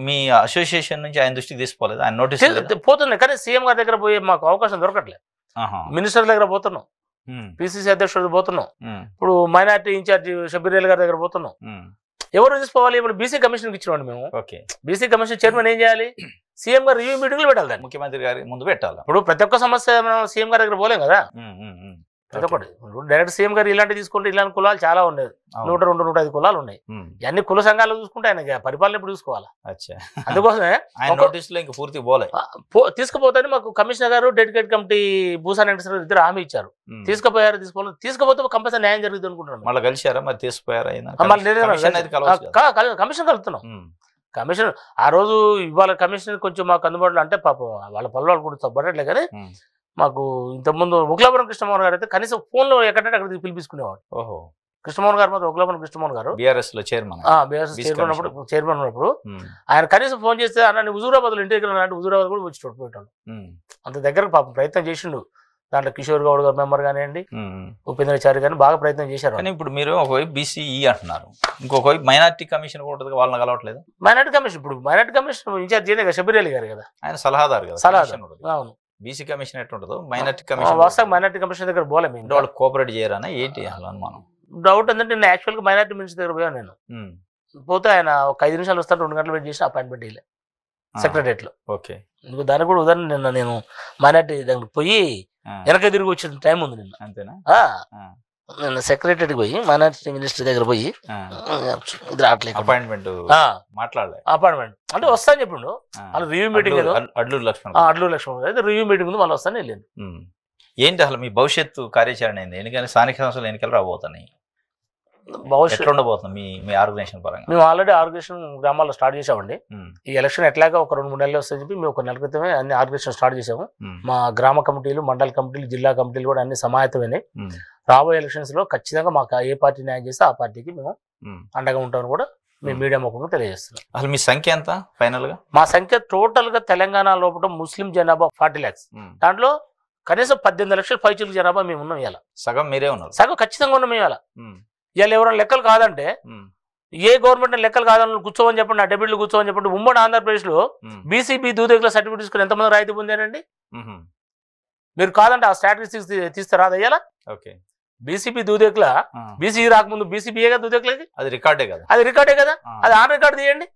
మీ అసోసియేషన్ నుంచి ఆయన దృష్టికి తీసుకోలేదు, ఆయన నోటీస్ పోతున్నాయి. కానీ సీఎం గారి దగ్గర పోయే మాకు అవకాశం దొరకట్లేదు. మినిస్టర్ దగ్గర పోతున్నాం, పిసిసి అధ్యక్షుడు పోతున్నాం, ఇప్పుడు మైనార్టీ ఇన్ఛార్జి షబీర్ అలీ గారి దగ్గర పోతున్నాం. ఎవరు తీసుకోవాలి? ఇప్పుడు బీసీ కమిషన్ ఇచ్చినామండి మేము. బీసీ కమిషన్ చైర్మన్ ఏం చేయాలి? సీఎం గారు రివ్యూ మీటింగ్లు పెట్టాలి, దాన్ని ముఖ్యమంత్రి గారి ముందు పెట్టాలి. ఇప్పుడు ప్రతి ఒక్క సమస్య మనం సీఎం గారి దగ్గర పోలేం కదా. ప్రతి ఒక్కటి డైరెక్ట్ సీఎం గారు ఇలాంటివి తీసుకుంటే ఇలాంటి కులాలు చాలా ఉండేది, 100-105 కులాలు ఉన్నాయి. అన్ని కుల సంఘాలు చూసుకుంటే ఆయన పరిపాలన ఇప్పుడు చూసుకోవాలా. అందుకోసమే తీసుకుపోతాను మాకు కమిషనర్ గారు డెడికేట్ కమిటీ భూసాని వెంకటేశ్వర ఇద్దరు హామీ ఇచ్చారు. తీసుకుపోయారు, తీసుకుపోతే కంపల్సరీ న్యాయం జరుగుతుంది అనుకుంటున్నాను. మళ్ళీ కలిసారా మరి? తీసుకుపోయారా? కమిషన్ కలుపుతున్నాం. కమిషన్ ఆ రోజు ఇవాళ కమిషన్ కొంచెం మాకు అందుబాటులో అంటే పాపం వాళ్ళ పనులు కూడా తప్పట్లే. కానీ మాకు ఇంతకుముందు ఉగ్లాపురం కృష్ణమోహన్ గారు అయితే కనీసం ఫోన్లో ఎక్కడంటే అక్కడ పిలిపించుకునేవాడు. కృష్ణమోహన్ గారు మాత్రం ఉగ్లాపురం కృష్ణమోహన్ గారు బీఆర్ఎస్ చైర్మన్ ఉన్నప్పుడు ఆయన కనీసం ఫోన్ చేస్తే అన్న హుజూరాబాద్లో ఇంటి దగ్గర అంటే హుజూరాబాద్ కూడా వచ్చి పెట్టాడు. అంత దగ్గర పాపం ప్రయత్నం చేసిండు. దాంట్లో కిషోర్ గౌడ్ గారు మెంబర్ కానివ్వండి, ఉపేంద్రచారి గారిని బాగా ప్రయత్నం చేశారు. కానీ ఇప్పుడు మీరు ఒకవైపు బీసీఈ అంటున్నారు, ఇంకొకవైపు మైనార్టీ కమిషన్ కూడా వాళ్ళని కలవట్లేదు. మైనార్టీ కమిషన్ ఇప్పుడు మైనార్టీ కమిషన్ ఇన్ఛార్జ్ చేయలేదు షబీర్ అలీ గారు కదా, ఆయన సలహాదారు కదా. సలహాదారు. అవును. బీసీ కమిషన్ ఎట్లుంటుందో మైనార్టీ కమిషన్ వాస్తవం మైనార్టీ కమిషన్ దగ్గర పోలే. వాళ్ళు కోఆపరేట్ చేయరానా ఏంటి అసలు అనుమానం? డౌట్ ఏంటంటే నేను యాక్చువల్గా మైనార్టీ మినిస్టర్ దగ్గర పోయాను. నేను పోతే ఆయన ఒక 5 నిమిషాలు వస్తాను, 2 గంటలు వెయిట్ చేసి అపాయింట్మెంట్ ఇవ్వలే సెక్రటరియట్ లో. ఇంకో దానికి కూడా ఉదాహరణ నిన్న నేను మైనార్టీ దగ్గర పోయి వెనక తిరిగి వచ్చిన టైం ఉంది నిన్న. అంతేనా? నిన్న సెక్రటరీకి పోయి మైనార్టీ మినిస్టర్ దగ్గర పోయి అపాయింట్మెంట్ మాట్లాడలేదు. అపాయింట్మెంట్ అంటే వస్తాను చెప్పిండు. వాళ్ళు రివ్యూ మీటింగ్ అడ్లూరు లక్ష్మణ్ అయితే రివ్యూ మీటింగ్ ఉంది, మళ్ళీ వస్తాను వెళ్ళాను. ఏంటి అసలు మీ భవిష్యత్తు కార్యాచరణ ఏంది? ఎందుకంటే స్థానిక సంస్థలు ఎన్నికలు రాబోతున్నాయి, భవిష్యత్తు ఉండబోతుంది మీ ఆర్గనైజేషన్ పరంగా? మేము ఆల్రెడీ ఆర్గనైజేషన్ గ్రామాల్లో స్టార్ట్ చేసామండి. ఈ ఎలక్షన్ ఎట్లాగా ఒక 2-3 నెలలు వస్తాయని చెప్పి మేము ఒక నెల క్రితమే అన్ని ఆర్గనైజేషన్ స్టార్ట్ చేసాము. మా గ్రామ కమిటీలు, మండల కమిటీలు, జిల్లా కమిటీలు కూడా అన్ని సమాయత్తమైనాయి. రాబోయే ఎలక్షన్స్ లో ఖచ్చితంగా మాకు ఏ పార్టీ న్యాయం చేస్తే ఆ పార్టీకి మేము అండగా ఉంటామని కూడా మేము మీడియా ముఖంగా తెలియజేస్తున్నాం. అసలు మీ సంఖ్య ఎంత ఫైనల్ గా? మా సంఖ్య టోటల్ గా తెలంగాణ లోపల ముస్లిం జనాభా 40 lakhs. దాంట్లో కనీసం 18 లక్షల పైచిలకు జనాభా మేము ఉన్నాం. ఇలా సగం మీరే ఉన్నారు. సగం ఖచ్చితంగా ఉన్నాం. ఇలా ఇవాళ ఎవరైనా లెక్కలు కాదంటే ఏ గవర్నమెంట్ లెక్కలు కాదని కూర్చోమని చెప్పండి, నా డెబిట్లు కూర్చోమని చెప్పండి. ఉమ్మడి ఆంధ్రప్రదేశ్ లో బీసీబీ దూదేకుల సర్టిఫికేట్ తీసుకుని ఎంతమంది రాయితీ పొందారండి? మీరు కాదంటే ఆ స్టాటిస్టిక్స్ తీస్తారా? అది అయ్యాలా? బీసీపీ దూదేకుల బీసీ రాకముందు బీసీబీఏగా దూదేకులది, అది రికార్డే కదా. అది ఆన్ రికార్డు తీయండి.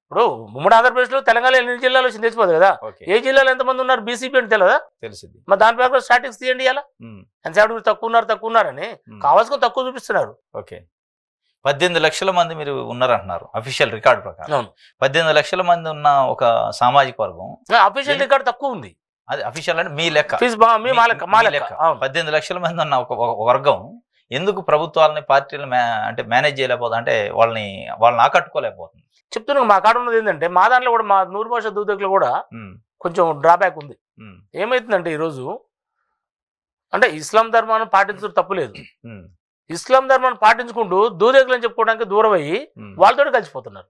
ఇప్పుడు ఉమ్మడి ఆంధ్రప్రదేశ్ లో తెలంగాణ ఎన్ని జిల్లాలో వచ్చింది తెలిసిపోదు కదా. ఏ జిల్లాలో ఎంతమంది ఉన్నారు బీసీపీ అంటే తెలియదా? తెలిసింది. మరి దాని ప్రకారం స్టాటిక్స్ తీయండి. ఇలా ఎంతసేపు తక్కువ ఉన్నారని కావాల్సిన తక్కువ చూపిస్తున్నారు. 18 లక్షల మంది మీరు ఉన్నారంటున్నారు అఫీషియల్ రికార్డు ప్రకారం. 18 లక్షల మంది ఉన్న ఒక సామాజిక వర్గం అఫీషియల్ రికార్డు తక్కువ ఉంది. అది అఫీషియల్ అంటే మీ లెక్క, 18 లక్షల మంది ఉన్న ఒక వర్గం ఎందుకు ప్రభుత్వాలని పార్టీలను అంటే మేనేజ్ చేయలేకపోతుంది, అంటే వాళ్ళని ఆకట్టుకోలేకపోతుంది? చెప్తున్నాను. మా కాడ ఉన్నది ఏంటంటే మా దాంట్లో కూడా మా నూరు భాష దూదేకులు కూడా కొంచెం డ్రాబ్యాక్ ఉంది. ఏమైతుందంటే ఈరోజు అంటే ఇస్లాం ధర్మాన్ని పాటించడం తప్పులేదు. ఇస్లాం ధర్మాన్ని పాటించుకుంటూ దూదేకులు అని చెప్పుకోవడానికి దూరం అయ్యి వాళ్ళతో కలిసిపోతున్నారు.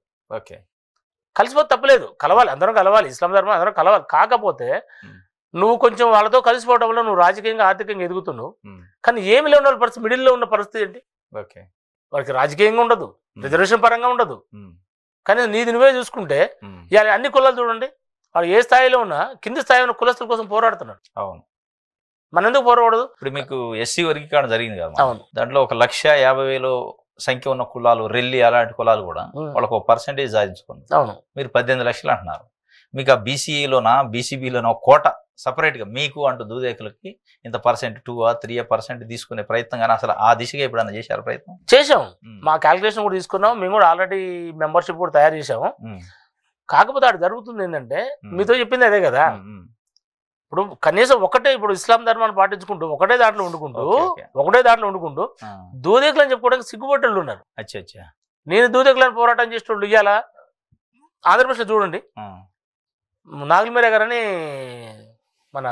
కలిసిపోతే తప్పులేదు, కలవాలి, అందరం కలవాలి, ఇస్లాం ధర్మం అందరం కలవాలి. కాకపోతే నువ్వు కొంచెం వాళ్ళతో కలిసిపోవడం వల్ల నువ్వు రాజకీయంగా ఆర్థికంగా ఎదుగుతున్నావు. కానీ ఏమి లేని వాళ్ళ పరిస్థితి, మిడిల్లో ఉన్న పరిస్థితి ఏంటి? వాడికి రాజకీయంగా ఉండదు, రిజర్వేషన్ పరంగా ఉండదు. కానీ నీది నువ్వే చూసుకుంటే ఇవాళ అన్ని కులాలు చూడండి, వాడు ఏ స్థాయిలో ఉన్నా కింది స్థాయిలో ఉన్న కులస్తుల కోసం పోరాడుతున్నాడు. అవును, మన ఎందుకు పోరాడదు? ఇప్పుడు మీకు ఎస్సీ వర్గీకరణ జరిగింది కదా. అవును. దాంట్లో 1,50,000 సంఖ్య ఉన్న కులాలు, రెల్లి అలాంటి కులాలు కూడా వాళ్ళకు ఒక పర్సెంటేజ్ సాధించుకుంది. అవును. మీరు 18 లక్షలు అంటున్నారు. మీకు ఆ బీసీఈలోనా బీసీబీలోనా కోట సపరేట్గా మీకు అంటూ దూదేకులకి ఇంత పర్సెంట్ 2-3% తీసుకునే ప్రయత్నం కానీ అసలు ఆ దిశగా ఎప్పుడన్నా చేశారు ప్రయత్నం? చేసాం. మా క్యాలిక్యులేషన్ కూడా తీసుకున్నాం. మేము కూడా ఆల్రెడీ మెంబర్షిప్ కూడా తయారు చేసాము. కాకపోతే అక్కడ జరుగుతుంది ఏంటంటే మీతో చెప్పింది అదే కదా, ఇప్పుడు కనీసం ఒకటే, ఇప్పుడు ఇస్లాం ధర్మాన్ని పాటించుకుంటూ ఒకటే దాంట్లో వండుకుంటూ దూదేకులు అని చెప్పుకోవడానికి సిగ్గుపట్టేళ్ళు ఉన్నారు. నేను దూదేకులను పోరాటం చేసేటోళ్ళు ఇవాళ ఆంధ్రప్రదేశ్లో చూడండి, నాగులమీర గారని మన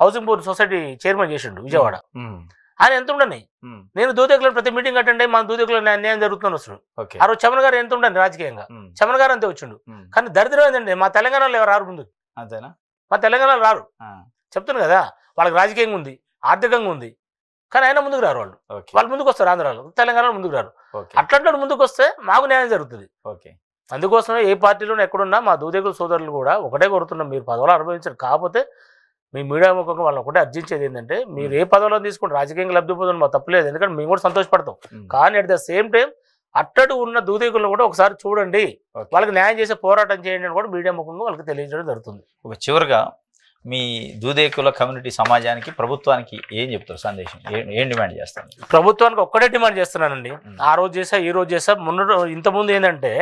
హౌసింగ్ బోర్డ్ సొసైటీ చైర్మన్ చేసిండు విజయవాడ. ఆయన ఎంత ఉండని, నేను దూదేకులను ప్రతి మీటింగ్ అటెండ్ అయ్యి మన దూదేకులను అన్యాయం జరుగుతుందని వస్తున్నాడు. ఆ రోజు చమన్ గారు ఎంత ఉండని రాజకీయంగా, చమన్ గారు అంతే వచ్చిండు. కానీ దరిద్రం ఏంటంటే మా తెలంగాణలో ఎవరు రారు ముందు, అంతేనా? మా తెలంగాణలో రారు. చెప్తున్నాను కదా, వాళ్ళకి రాజకీయంగా ఉంది, ఆర్థికంగా ఉంది, కానీ అయినా ముందుకు రారు. వాళ్ళు ముందుకు వస్తారు, ఆంధ్రాలో తెలంగాణలో ముందుకు రారు. అట్లాంటి ముందుకు వస్తే మాకు న్యాయం జరుగుతుంది. అందుకోసమే ఏ పార్టీలోనే ఎక్కడున్నా మా దూదేకుల సోదరులు కూడా ఒకటే కోరుతున్నాం, మీరు పదవులు అనుభవించారు. కాకపోతే మీ మీడియా ముఖంగా వాళ్ళు ఒకటే అర్జించేది ఏంటంటే, మీరు ఏ పదవిలో తీసుకుంటే రాజకీయంగా లబ్ధి పొందని మా తప్పలేదు, ఎందుకంటే మేము కూడా సంతోషపడతాం. కానీ అట్ ద సేమ్ టైం అట్టడు ఉన్న దూదేకులను కూడా ఒకసారి చూడండి, వాళ్ళకి న్యాయం చేసే పోరాటం చేయండి అని కూడా మీడియా ముఖంగా వాళ్ళకి తెలియజేయడం జరుగుతుంది. ఒక చివరిగా మీ దూదేకుల కమ్యూనిటీ సమాజానికి, ప్రభుత్వానికి ఏం చెప్తారు సందేశం, ఏం డిమాండ్ చేస్తారు? ప్రభుత్వానికి ఒక్కటే డిమాండ్ చేస్తున్నానండి. ఆ రోజు చేసా, ఈ రోజు చేసా, ఇంతకుముందు ఏంటంటే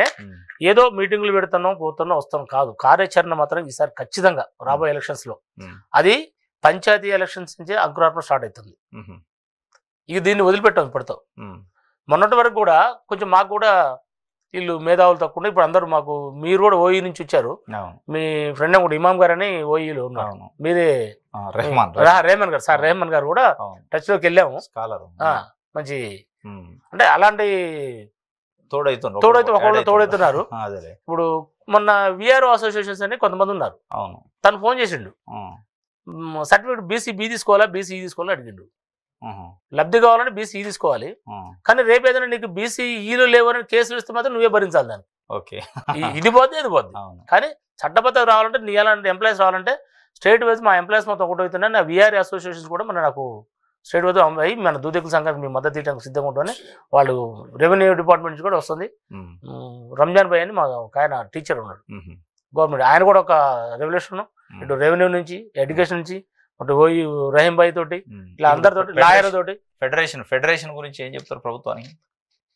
ఏదో మీటింగ్లు పెడుతున్నాం, పోతున్నాం, వస్తాం కాదు, కార్యాచరణ మాత్రం ఈసారి ఖచ్చితంగా రాబోయే ఎలక్షన్స్ లో, అది పంచాయతీ ఎలక్షన్స్ నుంచే అంకురార్పణ స్టార్ట్ అవుతుంది. ఇక దీన్ని వదిలిపెట్టాం ఇప్పటితో. మొన్నటి వరకు కూడా కొంచెం మాకు కూడా వీళ్ళు మేధావులు తక్కువ, ఇప్పుడు అందరూ మాకు, మీరు కూడా ఓఈ నుంచి వచ్చారు, మీ ఫ్రెండ్ కూడా ఇమాం గారు అని ఓఈలో ఉన్నారు, మీరే రేహమాన్ గారు, సార్ రేహమాన్ గారు కూడా టచ్ లోకి వెళ్ళాము. మంచి అంటే అలాంటి తోడైతున్నారు. ఇప్పుడు మొన్న విఆర్ఓ అసోసియేషన్స్ అని కొంతమంది ఉన్నారు, తను ఫోన్ చేసిండు, సర్టిఫికేట్ బీసీ బి తీసుకోవాలా, బీసీ తీసుకోవాలని అడిగిండు. లబ్ధి కావాలని బీసీ తీసుకోవాలి, కానీ రేపు ఏదైనా నీకు బీసీ ఈలు లేవని కేసులు ఇస్తే మాత్రం నువ్వే భరించాలి దాన్ని. ఇది పోద్ది, ఇది పోద్ది. కానీ చట్టబద్ధత రావాలంటే, నీ అలాంటి ఎంప్లాయీస్ రావాలంటే స్టేట్ వైజ్ మా ఎంప్లాయీస్ మొత్తం ఒకటి అవుతున్నాయి. నా విఆర్ఏ అసోసియేషన్స్ కూడా నాకు స్టేట్ వైజ్ అయ్యి మన దూదేకుల సంఘానికి మీ మద్దతు ఇవ్వడానికి సిద్ధంగా ఉంటుంది. వాళ్ళు రెవెన్యూ డిపార్ట్మెంట్ నుంచి కూడా వస్తుంది. రంజాన్ భాయ్ అని మా ఆయన టీచర్ ఉన్నాడు గవర్నమెంట్, ఆయన కూడా ఒక రెవల్యూషన్, ఇటు రెవెన్యూ నుంచి, ఎడ్యుకేషన్ నుంచి, రహీం భాయ్ తోటి, ఇలా అందరితోటి, లాయర్ తోటి. ఫెడరేషన్ గురించి ఏం చెప్తారు ప్రభుత్వానికి?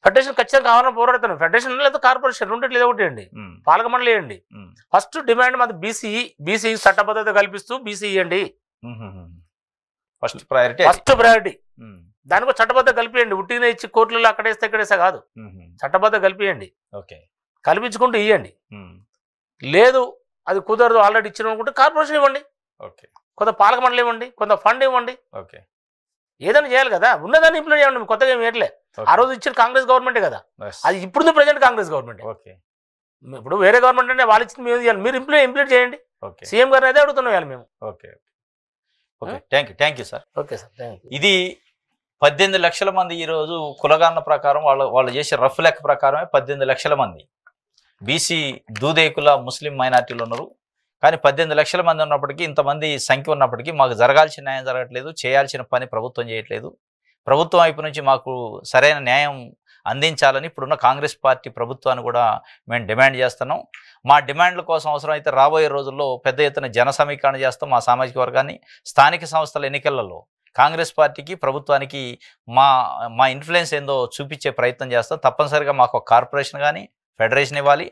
ఫెడరేషన్ ఖచ్చితంగా కావాలని పోరాడుతున్నాం. ఫెడరేషన్ లేదా కార్పొరేషన్ రెండింటి లేదా ఒకటి అండి, పాలక మండలి వేయండి. ఫస్ట్ డిమాండ్ మాది బీసీ చట్టబద్ధత కల్పిస్తూ బీసీ ఇవ్వండి, ఫస్ట్ ప్రయారిటీ. దానికి చట్టబద్ధత కలిపియండి. ఉట్టిగా ఇచ్చి కోర్టులలో అక్కడేస్తే ఇక్కడేస్తే కాదు, చట్టబద్ధత కలిపియండి. కల్పించుకుంటూ ఇవ్వండి. లేదు అది కుదరదు, ఆల్రెడీ ఇచ్చిన అనుకుంటే కార్పొరేషన్ ఇవ్వండి, కొంత పాలక మండలి ఇవ్వండి, కొంత ఫండ్ ఇవ్వండి, ఏదైనా చేయాలి కదా. ఉన్నదాన్ని ఇంప్లిమెంట్ చేయండి, కొత్తగా ఏమి వేయట్లే. ఆ రోజు ఇచ్చిన కాంగ్రెస్ గవర్నమెంటే కదా, అది ఇప్పుడు ప్రజెంట్ కాంగ్రెస్ గవర్నమెంట్. ఇప్పుడు వేరే గవర్నమెంట్ అంటే వాళ్ళు ఇచ్చింది మీరు ఇంప్లిమెంట్ చేయండి. సీఎం గారిని అయితే అడుగుతున్నాం ఇవాళ మేము. Thank you sir. Okay sir, thank you. ఇది 18 లక్షల మంది ఈరోజు కులగాన్న ప్రకారం వాళ్ళు చేసే రఫ్ లెక్క ప్రకారమే 18 లక్షల మంది బీసీ దూదేకుల ముస్లిం మైనార్టీలు ఉన్నారు. కానీ 18 లక్షల మంది ఉన్నప్పటికీ, ఇంతమంది సంఖ్య ఉన్నప్పటికీ మాకు జరగాల్సిన న్యాయం జరగట్లేదు, చేయాల్సిన పని ప్రభుత్వం చేయట్లేదు. ప్రభుత్వం వైపు నుంచి మాకు సరైన న్యాయం అందించాలని ఇప్పుడున్న కాంగ్రెస్ పార్టీ ప్రభుత్వాన్ని కూడా మేము డిమాండ్ చేస్తున్నాం. మా డిమాండ్ల కోసం అవసరమైతే రాబోయే రోజుల్లో పెద్ద ఎత్తున జన సమీకరణ చేస్తాం. మా సామాజిక వర్గాన్ని స్థానిక సంస్థల ఎన్నికలలో కాంగ్రెస్ పార్టీకి, ప్రభుత్వానికి మా ఇన్ఫ్లుయెన్స్ ఏందో చూపించే ప్రయత్నం చేస్తాం. తప్పనిసరిగా మాకు ఒక కార్పొరేషన్ కానీ ఫెడరేషన్ ఇవ్వాలి.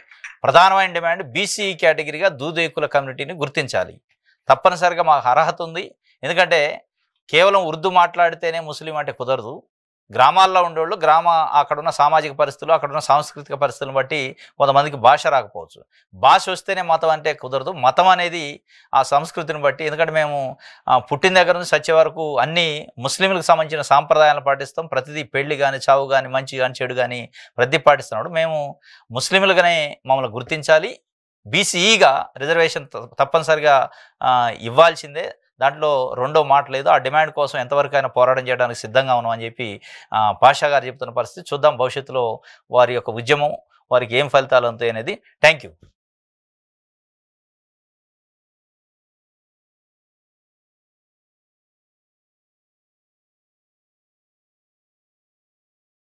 ప్రధానమైన డిమాండ్ బీసీ కేటగిరీగా దూదేకుల కమ్యూనిటీని గుర్తించాలి. తప్పనిసరిగా మాకు అర్హత ఉంది. ఎందుకంటే కేవలం ఉర్దూ మాట్లాడితేనే ముస్లిం అంటే కుదరదు. గ్రామాల్లో ఉండేవాళ్ళు అక్కడున్న సామాజిక పరిస్థితులు, అక్కడున్న సాంస్కృతిక పరిస్థితులను బట్టి కొంతమందికి భాష రాకపోవచ్చు. భాష వస్తేనే మతం అంటే కుదరదు. మతం అనేది ఆ సంస్కృతిని బట్టి, ఎందుకంటే మేము పుట్టిన దగ్గర నుంచి చచ్చే వరకు అన్ని ముస్లింలకు సంబంధించిన సాంప్రదాయాలను పాటిస్తాం. ప్రతిదీ పెళ్లి కానీ, చావు కానీ, మంచి కానీ, చెడు కానీ ప్రతి పాటిస్తున్నాడు. మేము ముస్లింలుగానే మమ్మల్ని గుర్తించాలి. బీసీఈగా రిజర్వేషన్ తప్పనిసరిగా ఇవ్వాల్సిందే. దాంట్లో రెండో మాట లేదు. ఆ డిమాండ్ కోసం ఎంతవరకైనా పోరాటం చేయడానికి సిద్ధంగా ఉన్నామని చెప్పి పాషా గారు చెప్తున్న పరిస్థితి. చూద్దాం భవిష్యత్తులో వారి యొక్క ఉద్యమం వారికి ఏం ఫలితాలు ఉంటాయి అనేది. Thank you.